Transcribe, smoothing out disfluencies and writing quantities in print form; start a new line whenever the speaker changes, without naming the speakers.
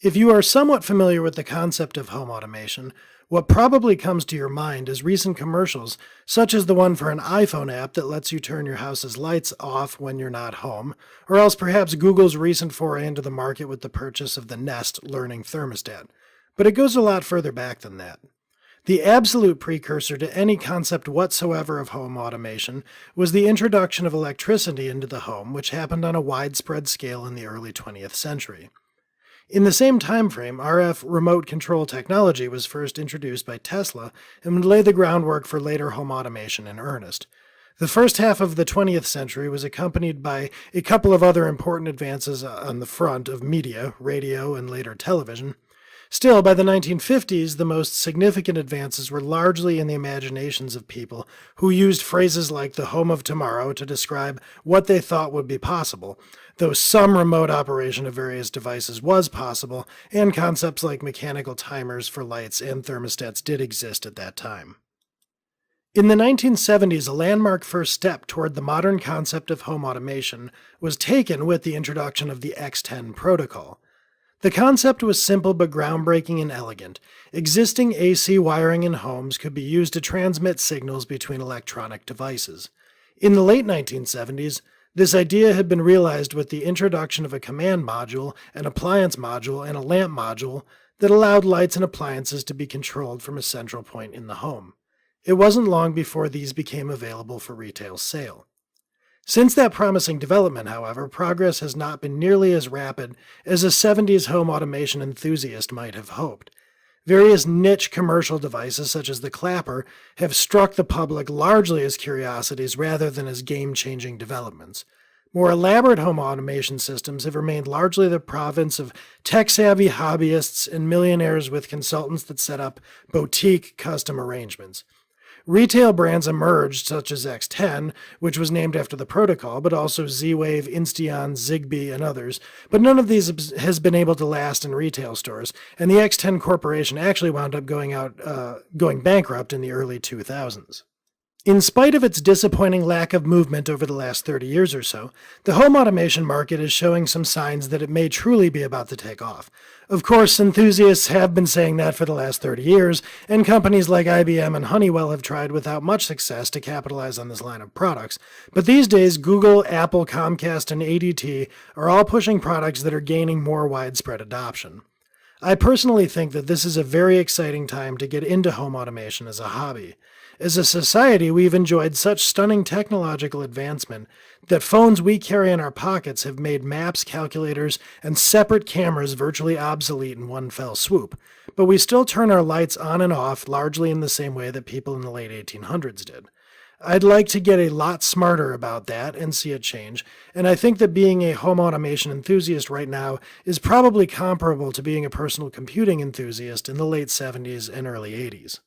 If you are somewhat familiar with the concept of home automation, what probably comes to your mind is recent commercials, such as the one for an iPhone app that lets you turn your house's lights off when you're not home, or else perhaps Google's recent foray into the market with the purchase of the Nest Learning Thermostat. But it goes a lot further back than that. The absolute precursor to any concept whatsoever of home automation was the introduction of electricity into the home, which happened on a widespread scale in the early 20th century. In the same time frame, RF remote control technology was first introduced by Tesla and would lay the groundwork for later home automation in earnest. The first half of the 20th century was accompanied by a couple of other important advances on the front of media, radio, and later television. Still, by the 1950s, the most significant advances were largely in the imaginations of people who used phrases like the home of tomorrow to describe what they thought would be possible, though some remote operation of various devices was possible, and concepts like mechanical timers for lights and thermostats did exist at that time. In the 1970s, a landmark first step toward the modern concept of home automation was taken with the introduction of the X10 protocol. The concept was simple but groundbreaking and elegant. Existing AC wiring in homes could be used to transmit signals between electronic devices. In the late 1970s, this idea had been realized with the introduction of a command module, an appliance module, and a lamp module that allowed lights and appliances to be controlled from a central point in the home. It wasn't long before these became available for retail sale. Since that promising development, however, progress has not been nearly as rapid as a 70s home automation enthusiast might have hoped. Various niche commercial devices, such as the Clapper, have struck the public largely as curiosities rather than as game-changing developments. More elaborate home automation systems have remained largely the province of tech-savvy hobbyists and millionaires with consultants that set up boutique custom arrangements. Retail brands emerged, such as X10, which was named after the protocol, but also Z-Wave, Insteon, Zigbee, and others. But none of these has been able to last in retail stores, and the X10 Corporation actually wound up going bankrupt in the early 2000s. In spite of its disappointing lack of movement over the last 30 years or so, the home automation market is showing some signs that it may truly be about to take off. Of course, enthusiasts have been saying that for the last 30 years, and companies like IBM and Honeywell have tried without much success to capitalize on this line of products. But these days, Google, Apple, Comcast, and ADT are all pushing products that are gaining more widespread adoption. I personally think that this is a very exciting time to get into home automation as a hobby. As a society, we've enjoyed such stunning technological advancement that phones we carry in our pockets have made maps, calculators, and separate cameras virtually obsolete in one fell swoop. But we still turn our lights on and off largely in the same way that people in the late 1800s did. I'd like to get a lot smarter about that and see it change, and I think that being a home automation enthusiast right now is probably comparable to being a personal computing enthusiast in the late 70s and early 80s.